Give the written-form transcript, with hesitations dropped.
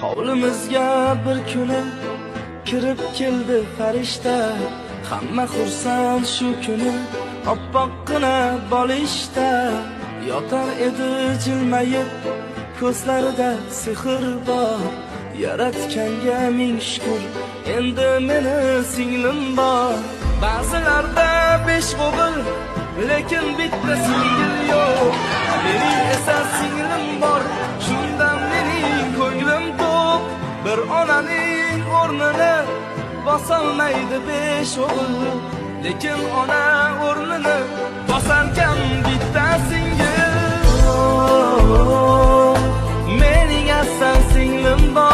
Hovlimizga bir kuni kirib keldi farishta. Hamma xursand shu kuni oppoqqina bolishda. Yotar edi jilmayib, ko'zlarida sehr bor. Yaratganga ming shukr, endi meni singlim bor. Ba'zilarda 5 o'g'il, lekin bitta singil yo'q. Mening esa singlim bor, shundan mening ko'nglim to'q. Bir onaning o'rnini bosolmaydi 5 o'g'il, lekin ona o'rnini bosarkan bitta singil. Mening asal singlim bor.